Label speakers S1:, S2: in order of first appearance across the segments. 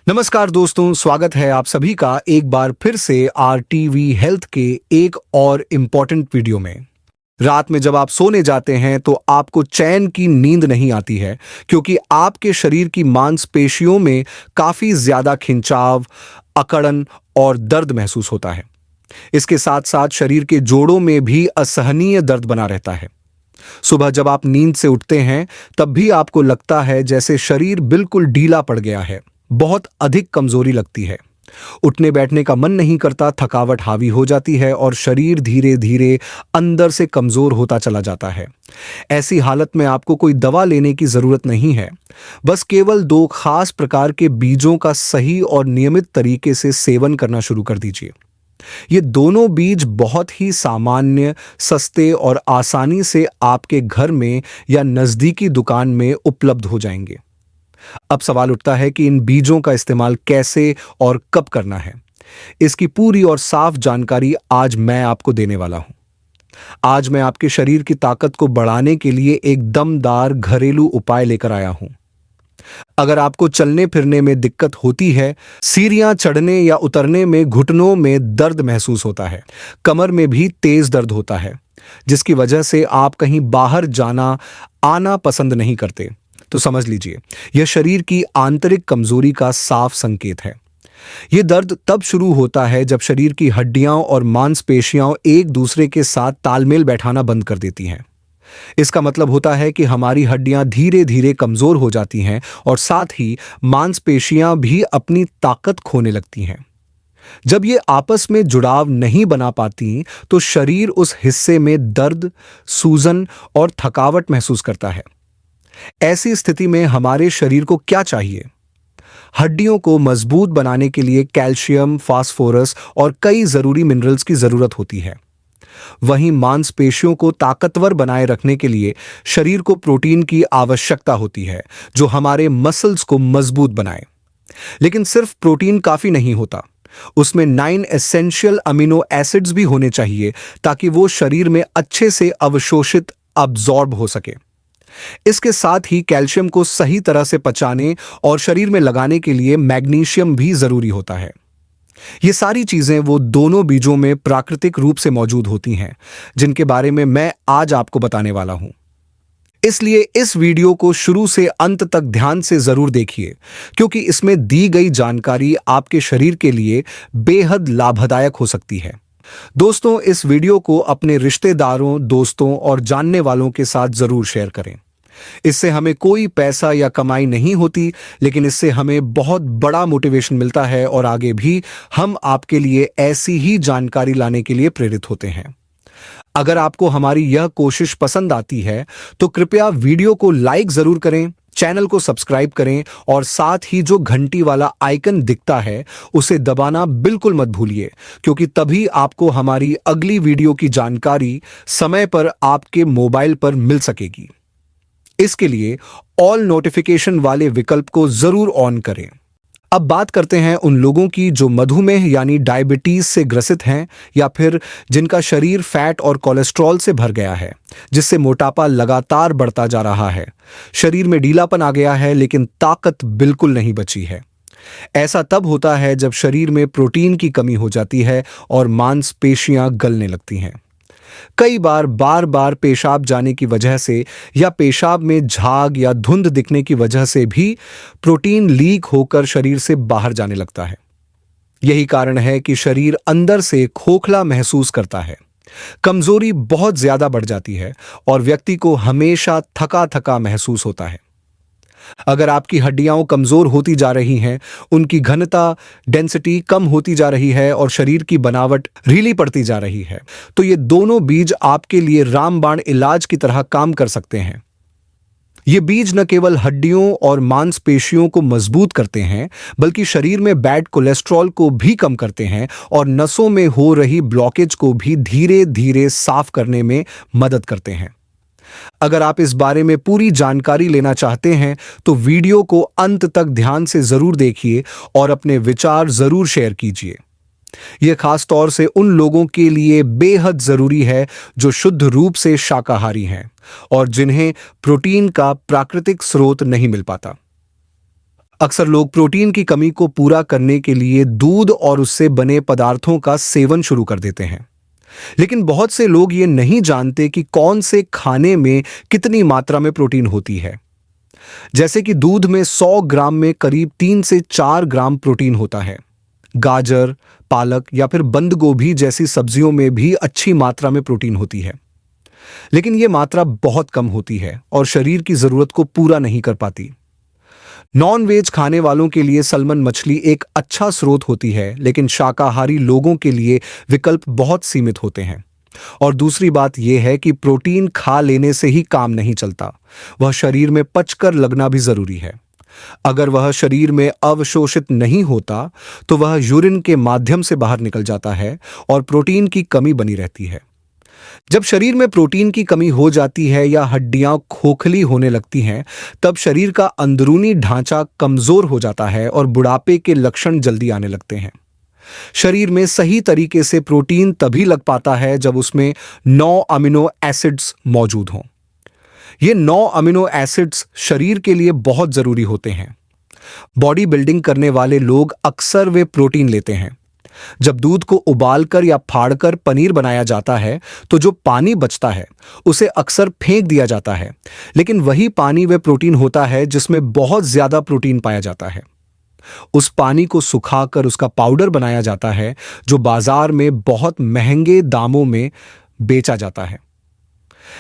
S1: नमस्कार दोस्तों, स्वागत है आप सभी का एक बार फिर से आरटीवी हेल्थ के एक और इम्पॉर्टेंट वीडियो में। रात में जब आप सोने जाते हैं तो आपको चैन की नींद नहीं आती है क्योंकि आपके शरीर की मांसपेशियों में काफी ज्यादा खिंचाव, अकड़न और दर्द महसूस होता है। इसके साथ साथ शरीर के जोड़ों में भी असहनीय दर्द बना रहता है। सुबह जब आप नींद से उठते हैं तब भी आपको लगता है जैसे शरीर बिल्कुल ढीला पड़ गया है। बहुत अधिक कमजोरी लगती है। उठने बैठने का मन नहीं करता, थकावट हावी हो जाती है और शरीर धीरे धीरे अंदर से कमजोर होता चला जाता है। ऐसी हालत में आपको कोई दवा लेने की जरूरत नहीं है। बस केवल दो खास प्रकार के बीजों का सही और नियमित तरीके से सेवन करना शुरू कर दीजिए। ये दोनों बीज बहुत ही सामान्य, सस्ते और आसानी से आपके घर में या नजदीकी दुकान में उपलब्ध हो जाएंगे। अब सवाल उठता है कि इन बीजों का इस्तेमाल कैसे और कब करना है। इसकी पूरी और साफ जानकारी आज मैं आपको देने वाला हूं। आज मैं आपके शरीर की ताकत को बढ़ाने के लिए एक दमदार घरेलू उपाय लेकर आया हूं। अगर आपको चलने फिरने में दिक्कत होती है, सीढ़ियां चढ़ने या उतरने में घुटनों में दर्द महसूस होता है, कमर में भी तेज दर्द होता है, जिसकी वजह से आप कहीं बाहर जाना आना पसंद नहीं करते, तो समझ लीजिए यह शरीर की आंतरिक कमजोरी का साफ संकेत है। यह दर्द तब शुरू होता है जब शरीर की हड्डियां और मांसपेशियां एक दूसरे के साथ तालमेल बैठाना बंद कर देती हैं। इसका मतलब होता है कि हमारी हड्डियां धीरे धीरे कमजोर हो जाती हैं और साथ ही मांसपेशियां भी अपनी ताकत खोने लगती हैं। जब ये आपस में जुड़ाव नहीं बना पाती तो शरीर उस हिस्से में दर्द, सूजन और थकावट महसूस करता है। ऐसी स्थिति में हमारे शरीर को क्या चाहिए? हड्डियों को मजबूत बनाने के लिए कैल्शियम, फास्फोरस और कई जरूरी मिनरल्स की जरूरत होती है। वहीं मांसपेशियों को ताकतवर बनाए रखने के लिए शरीर को प्रोटीन की आवश्यकता होती है, जो हमारे मसल्स को मजबूत बनाए। लेकिन सिर्फ प्रोटीन काफी नहीं होता, उसमें 9 एसेंशियल अमीनो एसिड्स भी होने चाहिए ताकि वो शरीर में अच्छे से अवशोषित, अब्जॉर्ब हो सके। इसके साथ ही कैल्शियम को सही तरह से पचाने और शरीर में लगाने के लिए मैग्नीशियम भी जरूरी होता है। ये सारी चीजें वो दोनों बीजों में प्राकृतिक रूप से मौजूद होती हैं, जिनके बारे में मैं आज आपको बताने वाला हूं। इसलिए इस वीडियो को शुरू से अंत तक ध्यान से जरूर देखिए, क्योंकि इसमें दी गई जानकारी आपके शरीर के लिए बेहद लाभदायक हो सकती है। दोस्तों, इस वीडियो को अपने रिश्तेदारों, दोस्तों और जानने वालों के साथ जरूर शेयर करें। इससे हमें कोई पैसा या कमाई नहीं होती, लेकिन इससे हमें बहुत बड़ा मोटिवेशन मिलता है और आगे भी हम आपके लिए ऐसी ही जानकारी लाने के लिए प्रेरित होते हैं। अगर आपको हमारी यह कोशिश पसंद आती है तो कृपया वीडियो को लाइक जरूर करें, चैनल को सब्सक्राइब करें और साथ ही जो घंटी वाला आइकन दिखता है उसे दबाना बिल्कुल मत भूलिए, क्योंकि तभी आपको हमारी अगली वीडियो की जानकारी समय पर आपके मोबाइल पर मिल सकेगी। इसके लिए ऑल नोटिफिकेशन वाले विकल्प को जरूर ऑन करें। अब बात करते हैं उन लोगों की जो मधुमेह यानी डायबिटीज से ग्रसित हैं या फिर जिनका शरीर फैट और कोलेस्ट्रॉल से भर गया है, जिससे मोटापा लगातार बढ़ता जा रहा है। शरीर में ढीलापन आ गया है लेकिन ताकत बिल्कुल नहीं बची है। ऐसा तब होता है जब शरीर में प्रोटीन की कमी हो जाती है और मांसपेशियां गलने लगती हैं। कई बार बार बार पेशाब जाने की वजह से या पेशाब में झाग या धुंध दिखने की वजह से भी प्रोटीन लीक होकर शरीर से बाहर जाने लगता है। यही कारण है कि शरीर अंदर से खोखला महसूस करता है, कमजोरी बहुत ज्यादा बढ़ जाती है और व्यक्ति को हमेशा थका थका महसूस होता है। अगर आपकी हड्डियां कमजोर होती जा रही हैं, उनकी घनता, डेंसिटी कम होती जा रही है और शरीर की बनावट ढीली पड़ती जा रही है, तो ये दोनों बीज आपके लिए रामबाण इलाज की तरह काम कर सकते हैं। ये बीज न केवल हड्डियों और मांसपेशियों को मजबूत करते हैं, बल्कि शरीर में बैड कोलेस्ट्रॉल को भी कम करते हैं और नसों में हो रही ब्लॉकेज को भी धीरे धीरे साफ करने में मदद करते हैं। अगर आप इस बारे में पूरी जानकारी लेना चाहते हैं तो वीडियो को अंत तक ध्यान से जरूर देखिए और अपने विचार जरूर शेयर कीजिए। यह खास तौर से उन लोगों के लिए बेहद जरूरी है जो शुद्ध रूप से शाकाहारी हैं और जिन्हें प्रोटीन का प्राकृतिक स्रोत नहीं मिल पाता। अक्सर लोग प्रोटीन की कमी को पूरा करने के लिए दूध और उससे बने पदार्थों का सेवन शुरू कर देते हैं। लेकिन बहुत से लोग ये नहीं जानते कि कौन से खाने में कितनी मात्रा में प्रोटीन होती है। जैसे कि दूध में 100 ग्राम में करीब 3 से 4 ग्राम प्रोटीन होता है। गाजर, पालक या फिर बंद गोभी जैसी सब्जियों में भी अच्छी मात्रा में प्रोटीन होती है। लेकिन यह मात्रा बहुत कम होती है और शरीर की जरूरत को पूरा नहीं कर पाती। नॉन वेज खाने वालों के लिए सल्मन मछली एक अच्छा स्रोत होती है, लेकिन शाकाहारी लोगों के लिए विकल्प बहुत सीमित होते हैं। और दूसरी बात यह है कि प्रोटीन खा लेने से ही काम नहीं चलता, वह शरीर में पचकर लगना भी जरूरी है। अगर वह शरीर में अवशोषित नहीं होता तो वह यूरिन के माध्यम से बाहर निकल जाता है और प्रोटीन की कमी बनी रहती है। जब शरीर में प्रोटीन की कमी हो जाती है या हड्डियां खोखली होने लगती हैं, तब शरीर का अंदरूनी ढांचा कमजोर हो जाता है और बुढ़ापे के लक्षण जल्दी आने लगते हैं। शरीर में सही तरीके से प्रोटीन तभी लग पाता है जब उसमें 9 अमीनो एसिड्स मौजूद हों। ये 9 अमीनो एसिड्स शरीर के लिए बहुत जरूरी होते हैं। बॉडी बिल्डिंग करने वाले लोग अक्सर वे प्रोटीन लेते हैं। जब दूध को उबालकर या फाड़कर पनीर बनाया जाता है तो जो पानी बचता है उसे अक्सर फेंक दिया जाता है, लेकिन वही पानी वह प्रोटीन होता है जिसमें बहुत ज्यादा प्रोटीन पाया जाता है। उस पानी को सुखाकर उसका पाउडर बनाया जाता है जो बाजार में बहुत महंगे दामों में बेचा जाता है।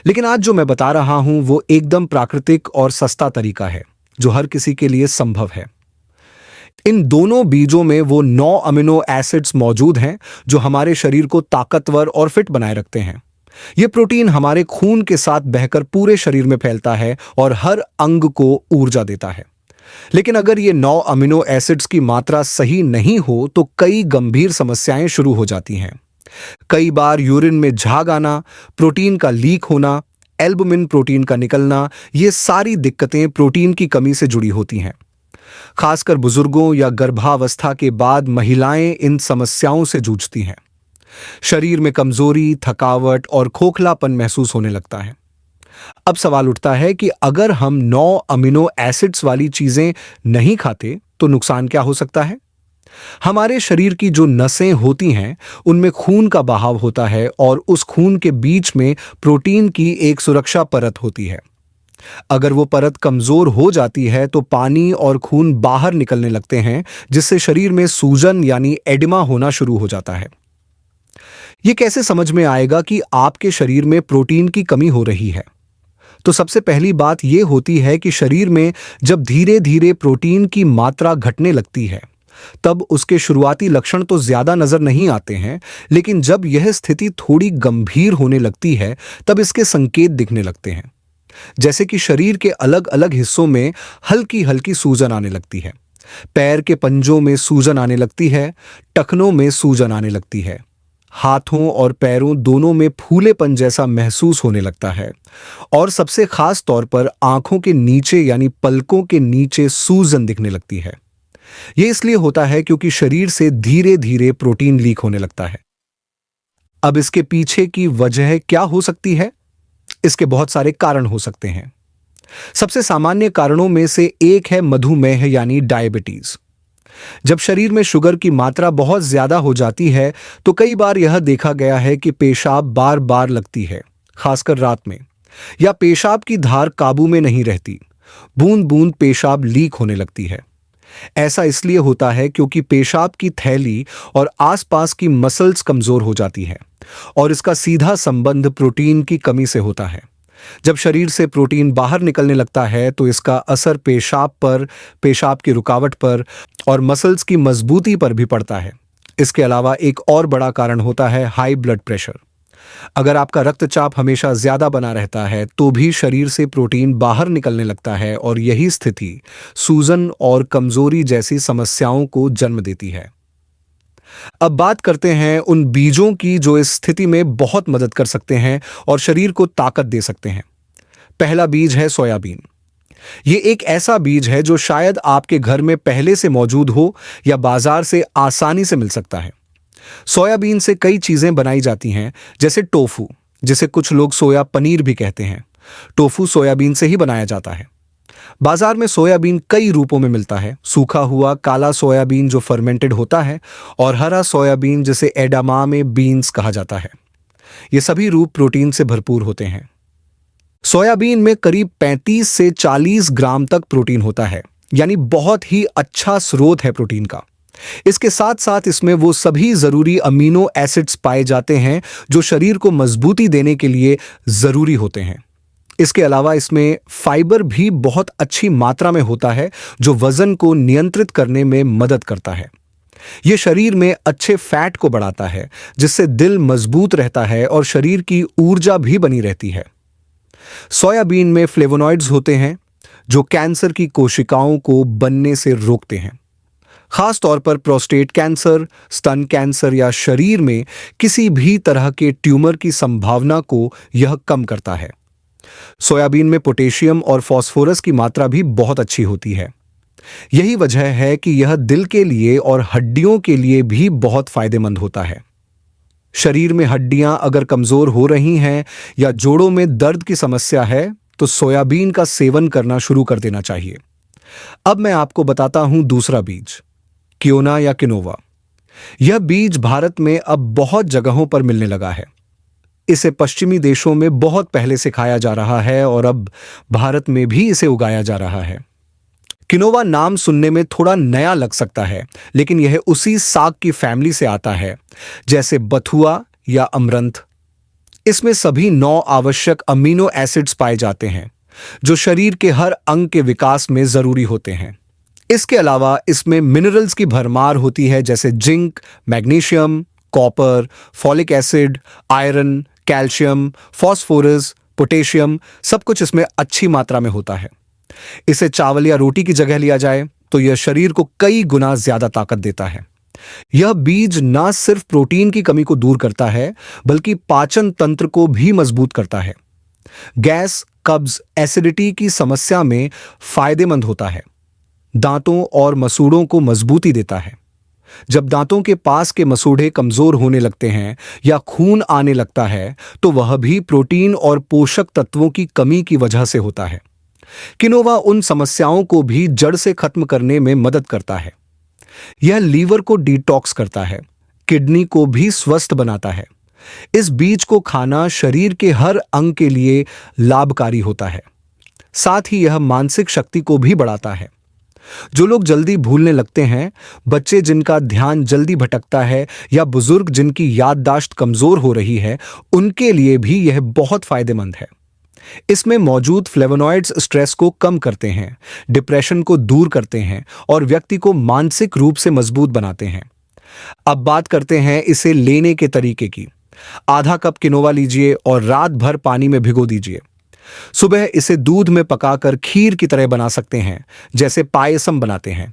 S1: लेकिन आज जो मैं बता रहा हूं वो एकदम प्राकृतिक और सस्ता तरीका है जो हर किसी के लिए संभव है। इन दोनों बीजों में वो 9 अमीनो एसिड्स मौजूद हैं जो हमारे शरीर को ताकतवर और फिट बनाए रखते हैं। ये प्रोटीन हमारे खून के साथ बहकर पूरे शरीर में फैलता है और हर अंग को ऊर्जा देता है। लेकिन अगर ये 9 अमीनो एसिड्स की मात्रा सही नहीं हो तो कई गंभीर समस्याएं शुरू हो जाती हैं। कई बार यूरिन में झाग आना, प्रोटीन का लीक होना, एल्बुमिन प्रोटीन का निकलना, ये सारी दिक्कतें प्रोटीन की कमी से जुड़ी होती हैं। खासकर बुजुर्गों या गर्भावस्था के बाद महिलाएं इन समस्याओं से जूझती हैं। शरीर में कमजोरी, थकावट और खोखलापन महसूस होने लगता है। अब सवाल उठता है कि अगर हम 9 अमीनो एसिड्स वाली चीजें नहीं खाते तो नुकसान क्या हो सकता है? हमारे शरीर की जो नसें होती हैं उनमें खून का बहाव होता है और उस खून के बीच में प्रोटीन की एक सुरक्षा परत होती है। अगर वो परत कमजोर हो जाती है तो पानी और खून बाहर निकलने लगते हैं, जिससे शरीर में सूजन यानी एडिमा होना शुरू हो जाता है। ये कैसे समझ में आएगा कि आपके शरीर में प्रोटीन की कमी हो रही है? तो सबसे पहली बात यह होती है कि शरीर में जब धीरे धीरे प्रोटीन की मात्रा घटने लगती है तब उसके शुरुआती लक्षण तो ज्यादा नजर नहीं आते हैं, लेकिन जब यह स्थिति थोड़ी गंभीर होने लगती है तब इसके संकेत दिखने लगते हैं। जैसे कि शरीर के अलग अलग हिस्सों में हल्की हल्की सूजन आने लगती है, पैर के पंजों में सूजन आने लगती है, टखनों में सूजन आने लगती है, हाथों और पैरों दोनों में फूलेपन जैसा महसूस होने लगता है और सबसे खास तौर पर आंखों के नीचे यानी पलकों के नीचे सूजन दिखने लगती है। यह इसलिए होता है क्योंकि शरीर से धीरे धीरे प्रोटीन लीक होने लगता है। अब इसके पीछे की वजह क्या हो सकती है? इसके बहुत सारे कारण हो सकते हैं। सबसे सामान्य कारणों में से एक है मधुमेह यानी डायबिटीज। जब शरीर में शुगर की मात्रा बहुत ज्यादा हो जाती है तो कई बार यह देखा गया है कि पेशाब बार बार लगती है, खासकर रात में, या पेशाब की धार काबू में नहीं रहती, बूंद बूंद पेशाब लीक होने लगती है। ऐसा इसलिए होता है क्योंकि पेशाब की थैली और आसपास की मसल्स कमजोर हो जाती है और इसका सीधा संबंध प्रोटीन की कमी से होता है। जब शरीर से प्रोटीन बाहर निकलने लगता है तो इसका असर पेशाब पर, पेशाब की रुकावट पर और मसल्स की मजबूती पर भी पड़ता है। इसके अलावा एक और बड़ा कारण होता है हाई ब्लड प्रेशर। अगर आपका रक्तचाप हमेशा ज्यादा बना रहता है तो भी शरीर से प्रोटीन बाहर निकलने लगता है और यही स्थिति सूजन और कमजोरी जैसी समस्याओं को जन्म देती है। अब बात करते हैं उन बीजों की जो इस स्थिति में बहुत मदद कर सकते हैं और शरीर को ताकत दे सकते हैं। पहला बीज है सोयाबीन। ये एक ऐसा बीज है जो शायद आपके घर में पहले से मौजूद हो या बाजार से आसानी से मिल सकता है। सोयाबीन से कई चीजें बनाई जाती हैं, जैसे टोफू, जिसे कुछ लोग सोया पनीर भी कहते हैं। टोफू सोयाबीन से ही बनाया जाता है। बाजार में सोयाबीन कई रूपों में मिलता है। सूखा हुआ काला सोयाबीन जो फर्मेंटेड होता है, और हरा सोयाबीन जिसे एडामामे बीन्स कहा जाता है। ये सभी रूप प्रोटीन से भरपूर होते हैं। सोयाबीन में करीब 35 से 40 ग्राम तक प्रोटीन होता है, यानी बहुत ही अच्छा स्रोत है प्रोटीन का। इसके साथ साथ इसमें वो सभी जरूरी अमीनो एसिड्स पाए जाते हैं जो शरीर को मजबूती देने के लिए जरूरी होते हैं। इसके अलावा इसमें फाइबर भी बहुत अच्छी मात्रा में होता है जो वजन को नियंत्रित करने में मदद करता है। यह शरीर में अच्छे फैट को बढ़ाता है, जिससे दिल मजबूत रहता है और शरीर की ऊर्जा भी बनी रहती है। सोयाबीन में फ्लेवोनॉइड्स होते हैं जो कैंसर की कोशिकाओं को बनने से रोकते हैं। खास तौर पर प्रोस्टेट कैंसर, स्तन कैंसर या शरीर में किसी भी तरह के ट्यूमर की संभावना को यह कम करता है। सोयाबीन में पोटेशियम और फास्फोरस की मात्रा भी बहुत अच्छी होती है। यही वजह है कि यह दिल के लिए और हड्डियों के लिए भी बहुत फायदेमंद होता है। शरीर में हड्डियां अगर कमजोर हो रही हैं या जोड़ों में दर्द की समस्या है तो सोयाबीन का सेवन करना शुरू कर देना चाहिए। अब मैं आपको बताता हूं दूसरा बीज, क्योना या किनोवा। यह बीज भारत में अब बहुत जगहों पर मिलने लगा है। इसे पश्चिमी देशों में बहुत पहले से खाया जा रहा है और अब भारत में भी इसे उगाया जा रहा है। किनोवा नाम सुनने में थोड़ा नया लग सकता है, लेकिन यह उसी साग की फैमिली से आता है जैसे बथुआ या अमरंथ। इसमें सभी 9 आवश्यक अमीनो एसिड्स पाए जाते हैं जो शरीर के हर अंग के विकास में जरूरी होते हैं। इसके अलावा इसमें मिनरल्स की भरमार होती है जैसे zinc, magnesium, copper, folic acid, iron, calcium, phosphorus, potassium, सब कुछ इसमें अच्छी मात्रा में होता है। इसे चावल या रोटी की जगह लिया जाए तो यह शरीर को कई गुना ज्यादा ताकत देता है। यह बीज ना सिर्फ प्रोटीन की कमी को दूर करता है बल्कि पाचन तंत्र को भी मजबूत करता है। गैस, कब्ज, एसिडिटी की समस्या में फायदेमंद होता है। दांतों और मसूड़ों को मजबूती देता है। जब दांतों के पास के मसूड़े कमजोर होने लगते हैं या खून आने लगता है तो वह भी प्रोटीन और पोषक तत्वों की कमी की वजह से होता है। किनोवा उन समस्याओं को भी जड़ से खत्म करने में मदद करता है। यह लीवर को डिटॉक्स करता है, किडनी को भी स्वस्थ बनाता है। इस बीज को खाना शरीर के हर अंग के लिए लाभकारी होता है। साथ ही यह मानसिक शक्ति को भी बढ़ाता है। जो लोग जल्दी भूलने लगते हैं, बच्चे जिनका ध्यान जल्दी भटकता है या बुजुर्ग जिनकी याददाश्त कमजोर हो रही है, उनके लिए भी यह बहुत फायदेमंद है। इसमें मौजूद फ्लेवोनॉइड्स स्ट्रेस को कम करते हैं, डिप्रेशन को दूर करते हैं और व्यक्ति को मानसिक रूप से मजबूत बनाते हैं। अब बात करते हैं इसे लेने के तरीके की। आधा कप किनोवा लीजिए और रात भर पानी में भिगो दीजिए। सुबह इसे दूध में पकाकर खीर की तरह बना सकते हैं, जैसे पायसम बनाते हैं।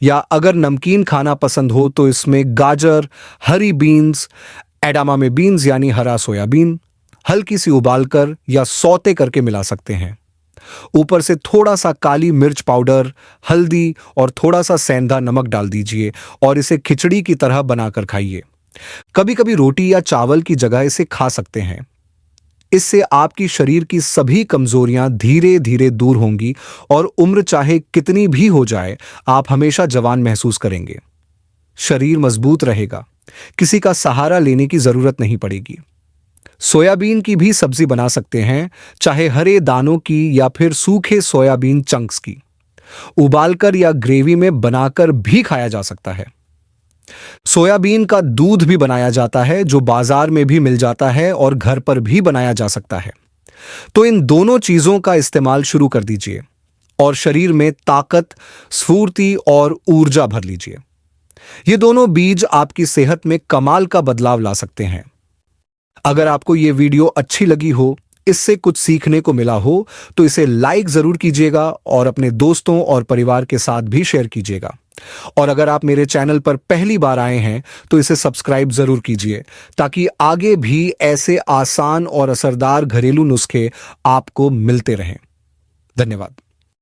S1: या अगर नमकीन खाना पसंद हो तो इसमें गाजर, हरी बीन्स, एडामामे बीन्स यानी हरा सोयाबीन हल्की सी उबालकर या सौते करके मिला सकते हैं। ऊपर से थोड़ा सा काली मिर्च पाउडर, हल्दी और थोड़ा सा सेंधा नमक डाल दीजिए और इसे खिचड़ी की तरह बनाकर खाइए। कभी कभी रोटी या चावल की जगह इसे खा सकते हैं। इससे आपकी शरीर की सभी कमजोरियां धीरे धीरे दूर होंगी और उम्र चाहे कितनी भी हो जाए, आप हमेशा जवान महसूस करेंगे। शरीर मजबूत रहेगा, किसी का सहारा लेने की जरूरत नहीं पड़ेगी। सोयाबीन की भी सब्जी बना सकते हैं, चाहे हरे दानों की या फिर सूखे सोयाबीन चंक्स की। उबालकर या ग्रेवी में बनाकर भी खाया जा सकता है। सोयाबीन का दूध भी बनाया जाता है जो बाजार में भी मिल जाता है और घर पर भी बनाया जा सकता है। तो इन दोनों चीजों का इस्तेमाल शुरू कर दीजिए और शरीर में ताकत, स्फूर्ति और ऊर्जा भर लीजिए। ये दोनों बीज आपकी सेहत में कमाल का बदलाव ला सकते हैं। अगर आपको ये वीडियो अच्छी लगी हो, इससे कुछ सीखने को मिला हो, तो इसे लाइक जरूर कीजिएगा और अपने दोस्तों और परिवार के साथ भी शेयर कीजिएगा। और अगर आप मेरे चैनल पर पहली बार आए हैं तो इसे सब्सक्राइब जरूर कीजिए ताकि आगे भी ऐसे आसान और असरदार घरेलू नुस्खे आपको मिलते रहें। धन्यवाद।